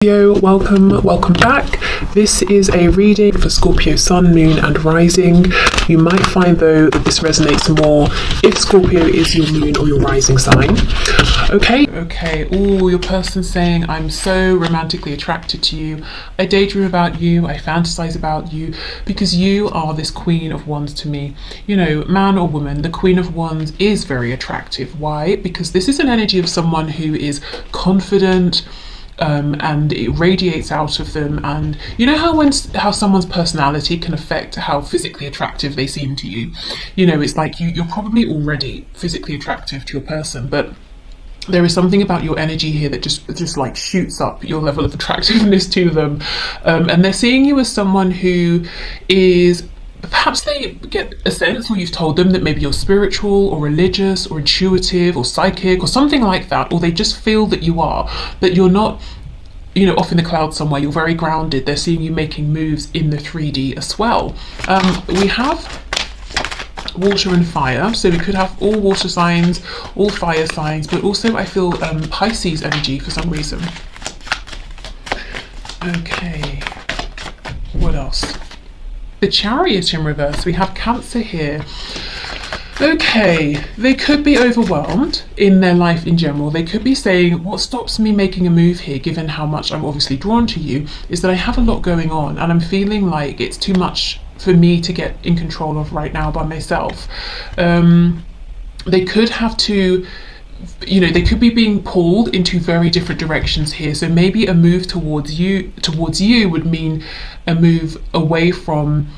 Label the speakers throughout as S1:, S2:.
S1: Welcome back. This is a reading for Scorpio Sun, Moon and Rising. You might find though that this resonates more if Scorpio is your moon or your rising sign. Okay. Oh, your person's saying, I'm so romantically attracted to you. I daydream about you, I fantasize about you, because you are this Queen of Wands to me. You know, man or woman, the Queen of Wands is very attractive. Why? Because this is an energy of someone who is confident, and it radiates out of them. And you know how someone's personality can affect how physically attractive they seem to you. You know, it's like you're probably already physically attractive to your person, but there is something about your energy here that just like shoots up your level of attractiveness to them. And they're seeing you as someone who is, perhaps they get a sense, or you've told them that maybe you're spiritual or religious or intuitive or psychic or something like that, or they just feel that you are, but you're not, you know, off in the clouds somewhere. You're very grounded. They're seeing you making moves in the 3D as well. We have water and fire, so we could have all water signs, all fire signs, but also I feel Pisces energy for some reason. Okay, what else? The Chariot in reverse. We have Cancer here. Okay, they could be overwhelmed in their life in general. They could be saying, what stops me making a move here, given how much I'm obviously drawn to you, is that I have a lot going on and I'm feeling like it's too much for me to get in control of right now by myself. They could have to, you know, they could be being pulled into very different directions here. So maybe a move towards you would mean a move away from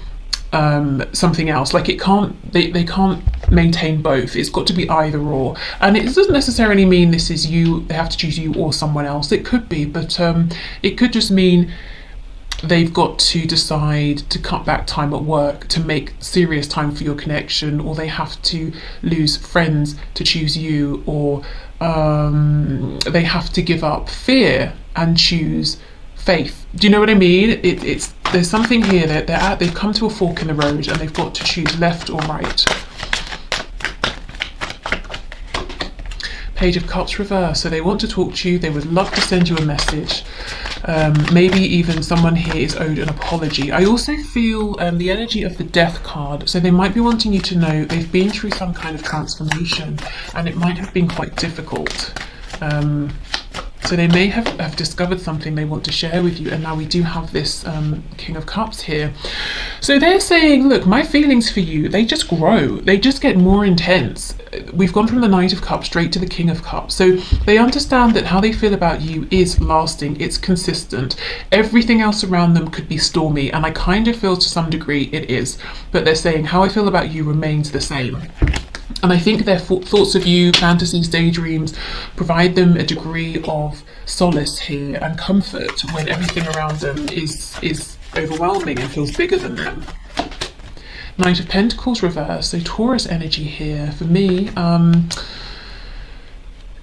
S1: something else. Like they can't maintain both. It's got to be either or. And it doesn't necessarily mean this is you, they have to choose you or someone else. It could be, but it could just mean they've got to decide to cut back time at work to make serious time for your connection, or they have to lose friends to choose you, or they have to give up fear and choose faith. Do you know what I mean? There's something here that they've come to a fork in the road and they've got to choose left or right. Page of Cups reverse. So they want to talk to you, they would love to send you a message. Maybe even someone here is owed an apology. I also feel the energy of the Death card. So they might be wanting you to know they've been through some kind of transformation and it might have been quite difficult. So they may have discovered something they want to share with you, and now we do have this King of Cups here. So they're saying, look, my feelings for you, they just grow, they just get more intense. We've gone from the Knight of Cups straight to the King of Cups. So they understand that how they feel about you is lasting, it's consistent. Everything else around them could be stormy, and I kind of feel to some degree it is, but they're saying how I feel about you remains the same. And I think their thoughts of you, fantasies, daydreams, provide them a degree of solace here and comfort when everything around them is overwhelming and feels bigger than them. Knight of Pentacles reverse, so Taurus energy here. For me,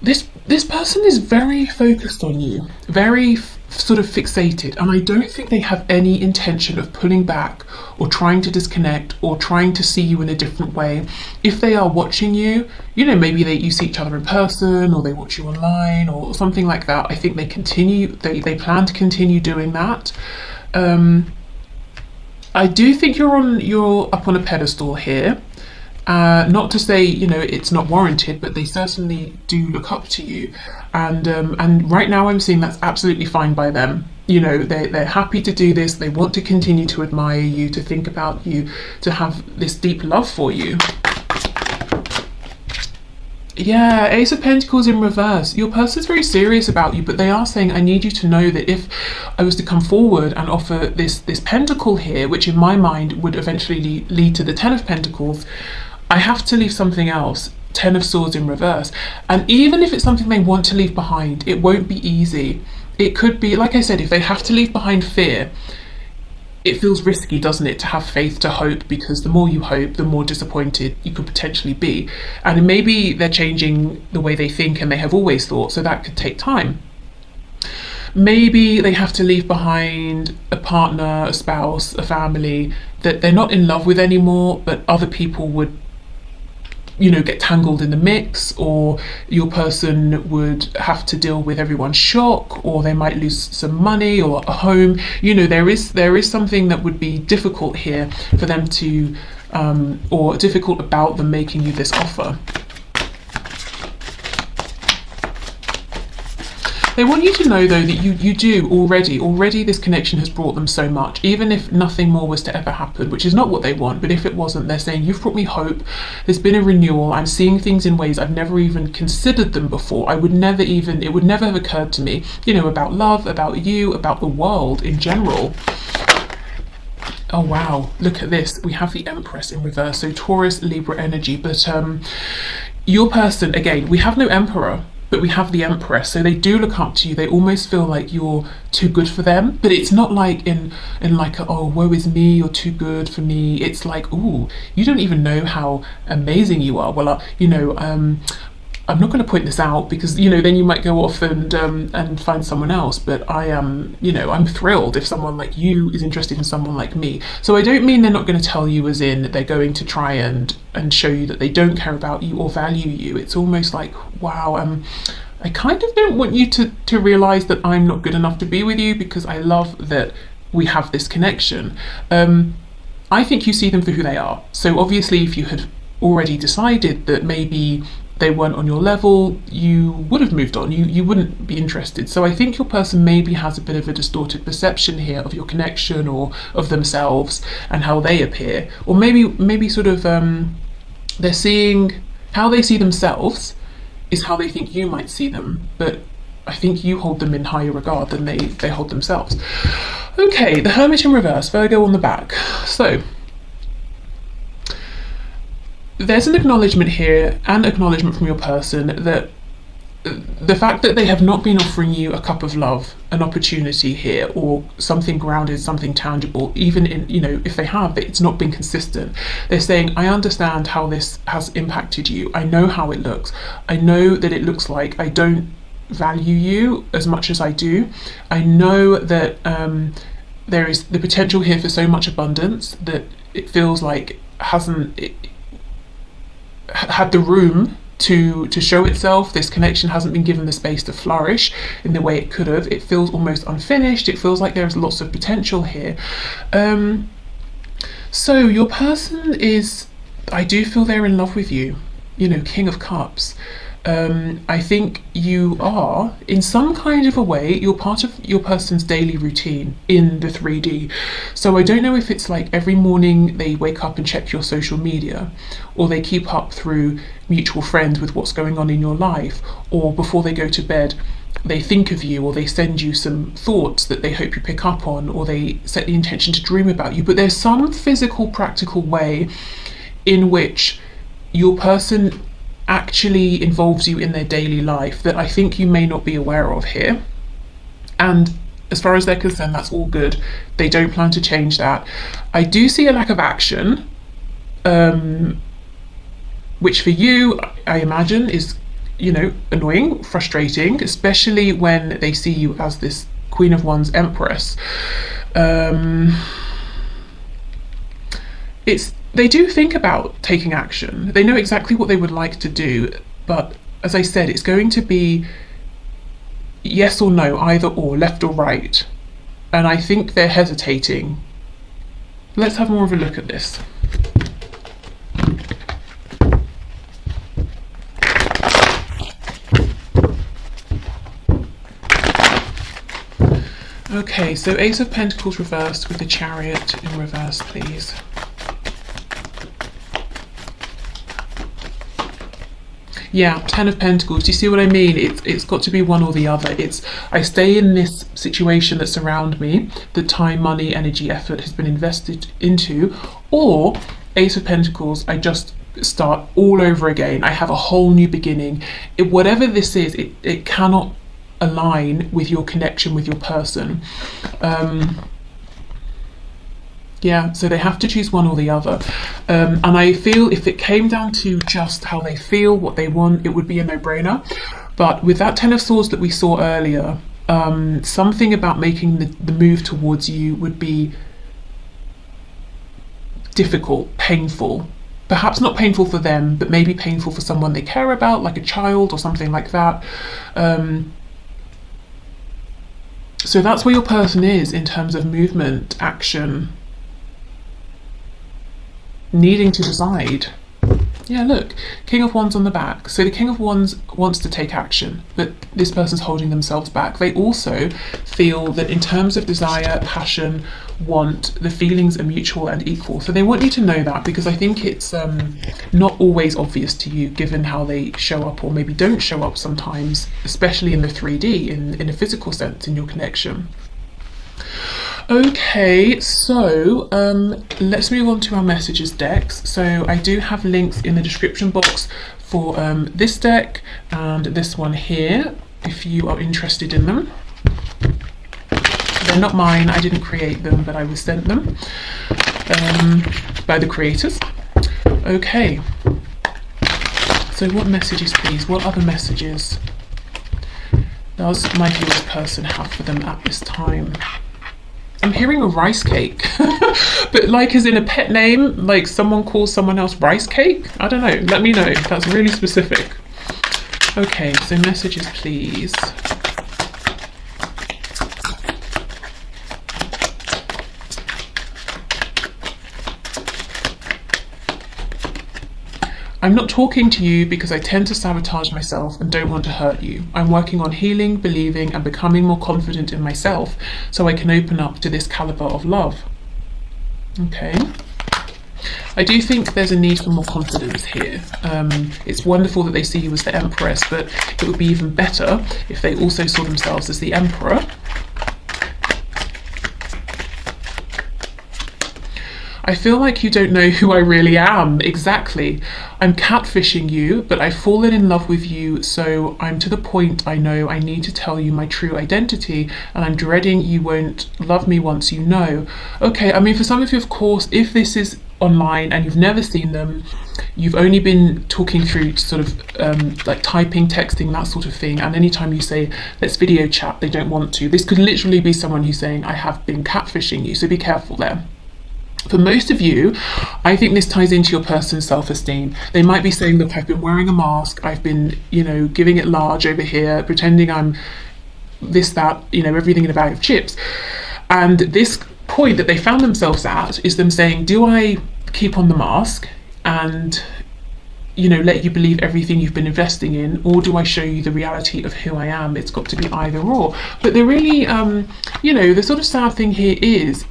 S1: this person is very focused on you, very sort of fixated, and I don't think they have any intention of pulling back or trying to disconnect or trying to see you in a different way. If they are watching you, you know, maybe you see each other in person or they watch you online or something like that. I think they plan to continue doing that. I do think you're up on a pedestal here. Not to say, you know, it's not warranted, but they certainly do look up to you, and right now I'm seeing that's absolutely fine by them. You know, they're happy to do this. They want to continue to admire you, to think about you, to have this deep love for you. Yeah, Ace of Pentacles in reverse. Your person's very serious about you, but they are saying, I need you to know that if I was to come forward and offer this pentacle here, which in my mind would eventually lead to the Ten of Pentacles, I have to leave something else. Ten of Swords in reverse. And even if it's something they want to leave behind, it won't be easy. It could be, like I said, if they have to leave behind fear, it feels risky, doesn't it, to have faith, to hope, because the more you hope, the more disappointed you could potentially be. And maybe they're changing the way they think and they have always thought, so that could take time. Maybe they have to leave behind a partner, a spouse, a family that they're not in love with anymore, but other people would get tangled in the mix, or your person would have to deal with everyone's shock, or they might lose some money or a home. There is something that would be difficult here for them to or difficult about them making you this offer. They want you to know, though, that you do already this connection has brought them so much, even if nothing more was to ever happen, which is not what they want. But if it wasn't, they're saying, you've brought me hope, there's been a renewal, I'm seeing things in ways I've never even considered them before. It would never have occurred to me, about love, about you, about the world in general. Oh wow, look at this, we have the Empress in reverse, so Taurus, Libra energy. But your person, again, we have no Emperor, but we have the Empress, so they do look up to you. They almost feel like you're too good for them, but it's not like in like a, oh, woe is me, you're too good for me. It's like, ooh, you don't even know how amazing you are. Well, I'm not going to point this out because then you might go off and find someone else. But I am, I'm thrilled if someone like you is interested in someone like me. So I don't mean they're not going to tell you as in they're going to try and show you that they don't care about you or value you. It's almost like, wow, I kind of don't want you to realize that I'm not good enough to be with you, because I love that we have this connection. I think you see them for who they are. So obviously, if you had already decided that maybe they weren't on your level, you would have moved on. You wouldn't be interested. So I think your person maybe has a bit of a distorted perception here of your connection or of themselves and how they appear, or maybe sort of they're seeing how they see themselves is how they think you might see them, but I think you hold them in higher regard than they hold themselves. Okay, the Hermit in reverse, Virgo on the back. So there's an acknowledgement here, and acknowledgement from your person, that the fact that they have not been offering you a cup of love, an opportunity here, or something grounded, something tangible, even in, if they have, it's not been consistent. They're saying, I understand how this has impacted you. I know how it looks. I know that it looks like I don't value you as much as I do. I know that there is the potential here for so much abundance that it feels like hasn't had the room to show itself. This connection hasn't been given the space to flourish in the way it could have. It feels almost unfinished. It feels like there's lots of potential here. So your person is, I do feel they're in love with you, King of Cups. I think you are, in some kind of a way, you're part of your person's daily routine in the 3D. So I don't know if it's like every morning they wake up and check your social media, or they keep up through mutual friends with what's going on in your life, or before they go to bed they think of you, or they send you some thoughts that they hope you pick up on, or they set the intention to dream about you. But there's some physical, practical way in which your person actually involves you in their daily life that I think you may not be aware of here. And as far as they're concerned, that's all good. They don't plan to change that. I do see a lack of action, which for you, I imagine, is, annoying, frustrating, especially when they see you as this Queen of Wands Empress. They do think about taking action. They know exactly what they would like to do, but as I said, it's going to be yes or no, either or, left or right. And I think they're hesitating. Let's have more of a look at this. Okay, so Ace of Pentacles reversed with the Chariot in reverse, please. Yeah, Ten of Pentacles. Do you see what I mean? It's got to be one or the other. I stay in this situation that's around me, the time, money, energy, effort has been invested into, or Ace of Pentacles, I just start all over again. I have a whole new beginning. Whatever this is, it cannot align with your connection with your person. Yeah, so they have to choose one or the other. And I feel if it came down to just how they feel, what they want, it would be a no-brainer. But with that Ten of Swords that we saw earlier, something about making the move towards you would be difficult, painful. perhaps not painful for them, but maybe painful for someone they care about, like a child or something like that. So that's where your person is in terms of movement, action, needing to decide. Yeah, look, King of Wands on the back. So the King of Wands wants to take action, but this person's holding themselves back. They also feel that in terms of desire, passion, want, the feelings are mutual and equal. So they want you to know that, because I think it's not always obvious to you given how they show up, or maybe don't show up sometimes, especially in the 3D, in a physical sense, in your connection. Okay, so let's move on to our messages decks. So I do have links in the description box for this deck and this one here, if you are interested in them. They're not mine, I didn't create them, but I was sent them by the creators. Okay, so what messages, please? What other messages does my viewer's person have for them at this time? I'm hearing a rice cake, but like as in a pet name, like someone calls someone else rice cake? I don't know, let me know, that's really specific. Okay, so messages, please. I'm not talking to you because I tend to sabotage myself and don't want to hurt you. I'm working on healing, believing, and becoming more confident in myself so I can open up to this caliber of love. Okay. I do think there's a need for more confidence here. It's wonderful that they see you as the Empress, but it would be even better if they also saw themselves as the Emperor. I feel like you don't know who I really am. Exactly. I'm catfishing you, but I've fallen in love with you, so I'm to the point I know I need to tell you my true identity, and I'm dreading you won't love me once you know. Okay, I mean, for some of you, of course, if this is online and you've never seen them, you've only been talking through sort of like typing, texting, that sort of thing, and anytime you say, let's video chat, they don't want to. This could literally be someone who's saying, I have been catfishing you, so be careful there. For most of you, I think this ties into your person's self-esteem. They might be saying, look, I've been wearing a mask, I've been, you know, giving it large over here, pretending I'm this, that, you know, everything in a bag of chips. And this point that they found themselves at is them saying, do I keep on the mask and, you know, let you believe everything you've been investing in, or do I show you the reality of who I am? It's got to be either or. But they're really, you know, the sort of sad thing here is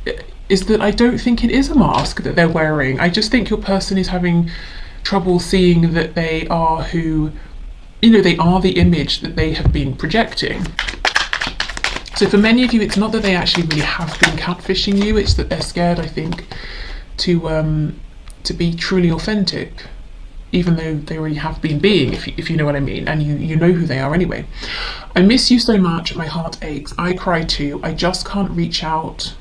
S1: that I don't think it is a mask that they're wearing. I just think your person is having trouble seeing that they are who, you know, they are the image that they have been projecting. So for many of you, it's not that they actually really have been catfishing you, it's that they're scared, I think, to be truly authentic, even though they already have been being, if you know what I mean, and you know who they are anyway. I miss you so much, my heart aches, I cry too, I just can't reach out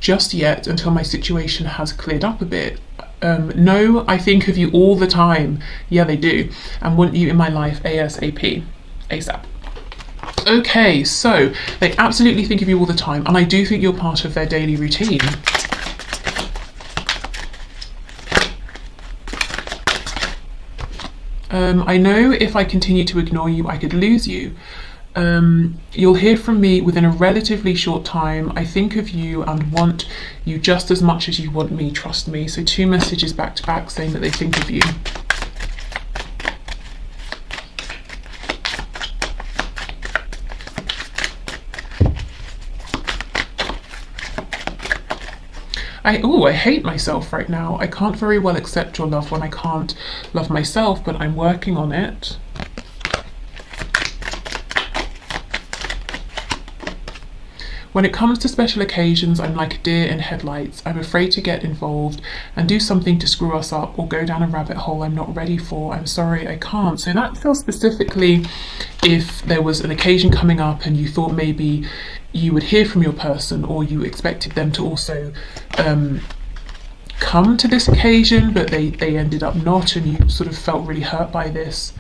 S1: just yet until my situation has cleared up a bit. No, I think of you all the time. Yeah, they do. And want you in my life ASAP. ASAP. Okay, so they absolutely think of you all the time, and I do think you're part of their daily routine. I know if I continue to ignore you, I could lose you. You'll hear from me within a relatively short time. I think of you and want you just as much as you want me, trust me. So 2 messages back to back saying that they think of you. I hate myself right now. I can't very well accept your love when I can't love myself, but I'm working on it. When it comes to special occasions, I'm like a deer in headlights. I'm afraid to get involved and do something to screw us up or go down a rabbit hole I'm not ready for. I'm sorry, I can't. So that feels specifically if there was an occasion coming up and you thought maybe you would hear from your person, or you expected them to also come to this occasion, but they ended up not, and you sort of felt really hurt by this.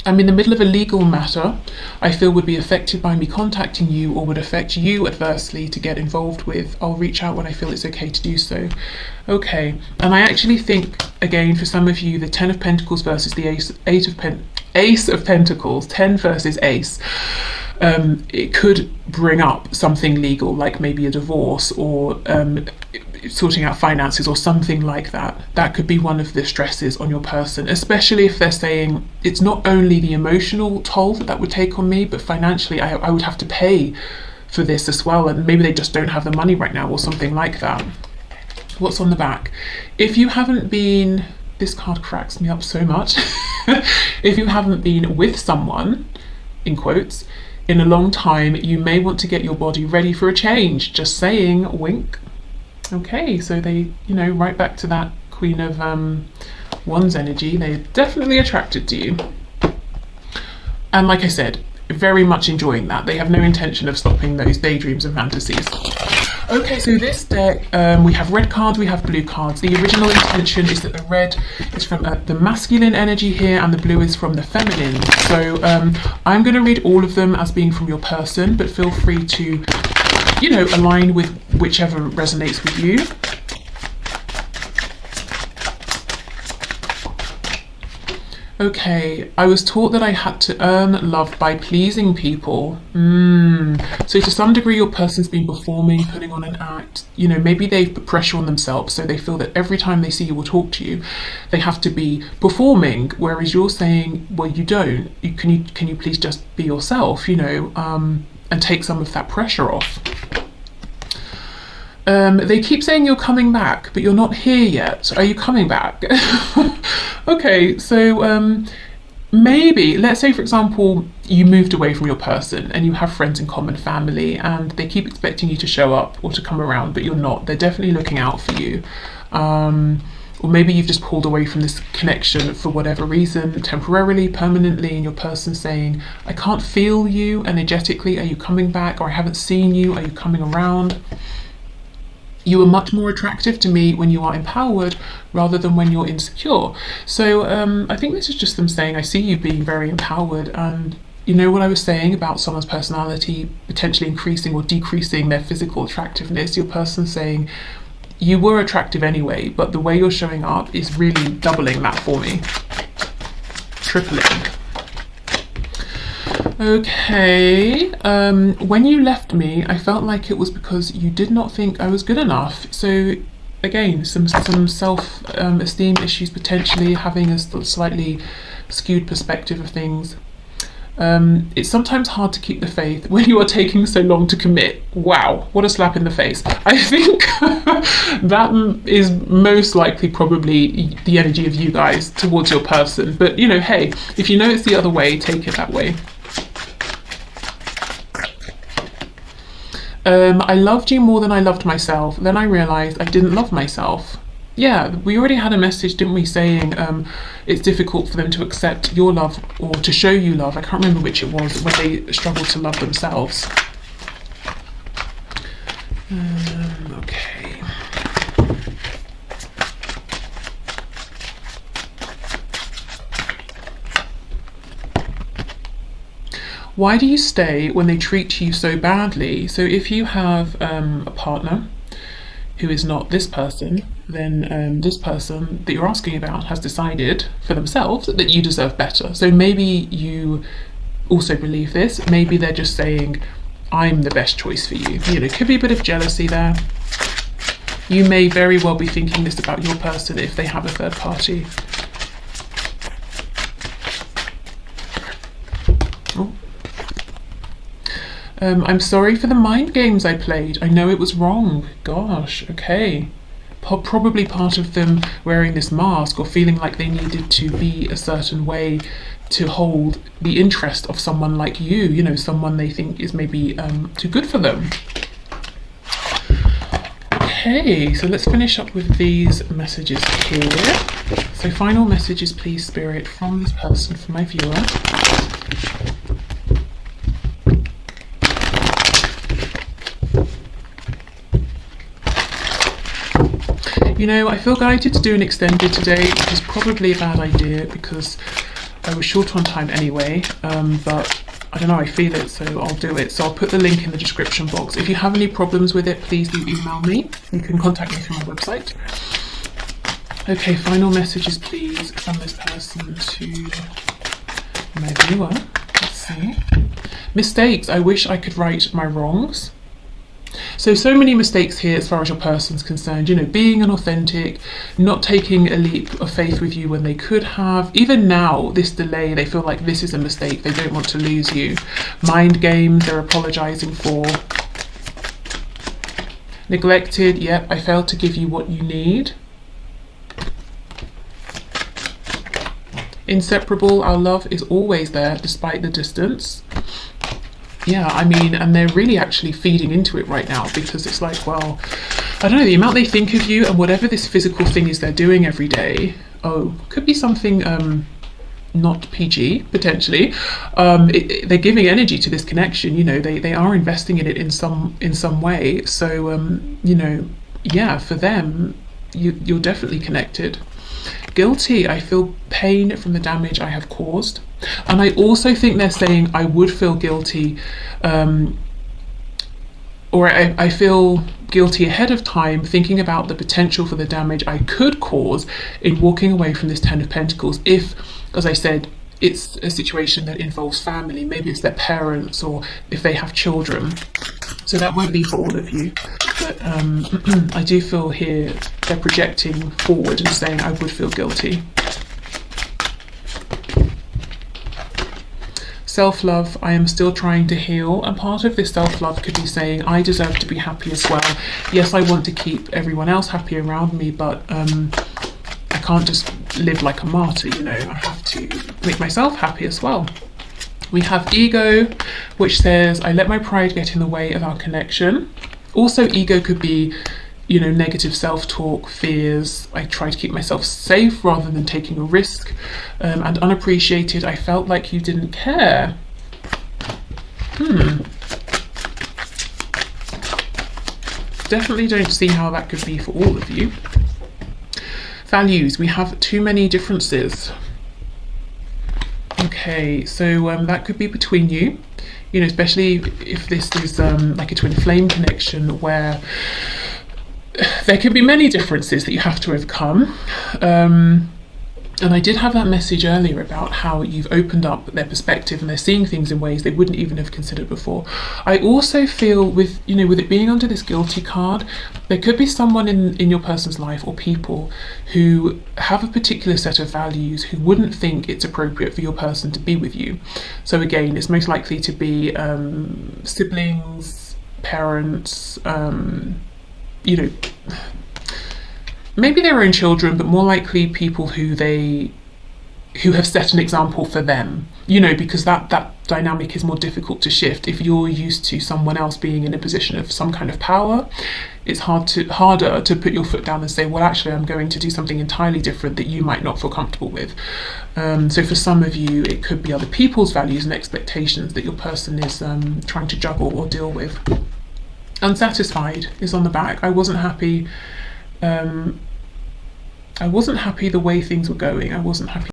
S1: I'm in the middle of a legal matter I feel would be affected by me contacting you or would affect you adversely to get involved with. I'll reach out when I feel it's okay to do so. Okay, and I actually think, again, for some of you, the 10 of Pentacles versus the Ace of Pentacles, 10 versus Ace, it could bring up something legal, like maybe a divorce or sorting out finances or something like that. That could be one of the stresses on your person, especially if they're saying it's not only the emotional toll that would take on me, but financially I would have to pay for this as well, and maybe they just don't have the money right now or something like that. What's on the back? If you haven't been, this card cracks me up so much. If you haven't been with someone, in quotes, in a long time, you may want to get your body ready for a change. Just saying, wink. Okay, so they, you know, right back to that Queen of Wands energy. They're definitely attracted to you. And like I said, very much enjoying that. They have no intention of stopping those daydreams and fantasies. Okay, so this deck, we have red cards, we have blue cards. The original intention is that the red is from the masculine energy here and the blue is from the feminine. So I'm going to read all of them as being from your person, but feel free to, you know, align with whichever resonates with you. Okay, I was taught that I had to earn love by pleasing people. So to some degree your person's been performing, putting on an act. You know, maybe they've put pressure on themselves, so they feel that every time they see you or talk to you, they have to be performing, whereas you're saying, well, you don't. Can you please just be yourself, you know, and take some of that pressure off. They keep saying you're coming back, but you're not here yet. Are you coming back? Okay, so maybe, let's say for example, you moved away from your person and you have friends in common, family, and they keep expecting you to show up or to come around, but you're not. They're definitely looking out for you. Or maybe you've just pulled away from this connection for whatever reason, temporarily, permanently, and your person saying, I can't feel you energetically, are you coming back? Or I haven't seen you, are you coming around? You are much more attractive to me when you are empowered rather than when you're insecure. So I think this is just them saying, I see you being very empowered, and you know what I was saying about someone's personality potentially increasing or decreasing their physical attractiveness. Your person saying, you were attractive anyway, but the way you're showing up is really doubling that for me. Tripling. Okay, when you left me, I felt like it was because you did not think I was good enough. So again, some self-esteem issues, potentially having a slightly skewed perspective of things. It's sometimes hard to keep the faith when you are taking so long to commit. Wow, what a slap in the face. I think that is most likely probably the energy of you guys towards your person. But you know, hey, if you know it's the other way, take it that way. I loved you more than I loved myself. Then I realized I didn't love myself. Yeah, we already had a message, didn't we, saying it's difficult for them to accept your love or to show you love. I can't remember which it was, when they struggle to love themselves. Okay. Why do you stay when they treat you so badly? So if you have a partner who is not this person, then this person that you're asking about has decided for themselves that you deserve better. So maybe you also believe this. Maybe they're just saying, I'm the best choice for you. You know, could be a bit of jealousy there. You may very well be thinking this about your person if they have a third party. Oh. I'm sorry for the mind games I played. I know it was wrong. Gosh, okay. Probably part of them wearing this mask or feeling like they needed to be a certain way to hold the interest of someone like you know, someone they think is maybe too good for them. Okay, so let's finish up with these messages here. So final messages, please, Spirit, from this person, from my viewer. You know, I feel guided to do an extended today, which is probably a bad idea because I was short on time anyway, but I don't know, I feel it, so I'll do it. So I'll put the link in the description box. If you have any problems with it, please do email me. You can contact me through my website. Okay, final messages please from this person to my viewer. Let's see. Mistakes. I wish I could right my wrongs. So many mistakes here as far as your person's concerned, you know, being inauthentic, not taking a leap of faith with you when they could have. Even now, this delay, they feel like this is a mistake. They don't want to lose you. Mind games, they're apologizing for. Neglected, yep, I failed to give you what you need. Inseparable, our love is always there despite the distance. Yeah, I mean, and they're really actually feeding into it right now, because it's like, well, I don't know, the amount they think of you and whatever this physical thing is they're doing every day, could be something not PG, potentially. They're giving energy to this connection, you know, they are investing in it in some way. So, you know, yeah, for them, you're definitely connected. Guilty, I feel pain from the damage I have caused. And I also think they're saying I would feel guilty, or I feel guilty ahead of time, thinking about the potential for the damage I could cause in walking away from this Ten of Pentacles. If, as I said, it's a situation that involves family, maybe it's their parents, or if they have children. So that won't be for all of you. But I do feel here they're projecting forward and saying I would feel guilty. Self-love, I am still trying to heal, and part of this self-love could be saying I deserve to be happy as well. Yes, I want to keep everyone else happy around me, but I can't just live like a martyr, you know, I have to make myself happy as well. We have ego, which says I let my pride get in the way of our connection. Also, ego could be, you know, negative self-talk, fears. I try to keep myself safe rather than taking a risk. And unappreciated, I felt like you didn't care. Definitely don't see how that could be for all of you. Values, we have too many differences. Okay, so that could be between you, you know, especially if this is like a twin flame connection where there could be many differences that you have to overcome. And I did have that message earlier about how you've opened up their perspective and they're seeing things in ways they wouldn't even have considered before. I also feel with, you know, with it being under this guilty card, there could be someone in your person's life or people who have a particular set of values who wouldn't think it's appropriate for your person to be with you. So again, it's most likely to be siblings, parents, you know, maybe their own children, but more likely people who have set an example for them, you know, because that dynamic is more difficult to shift. If you're used to someone else being in a position of some kind of power, it's harder to put your foot down and say, well, actually, I'm going to do something entirely different that you might not feel comfortable with. So for some of you, it could be other people's values and expectations that your person is trying to juggle or deal with. Unsatisfied is on the back. I wasn't happy the way things were going. I wasn't happy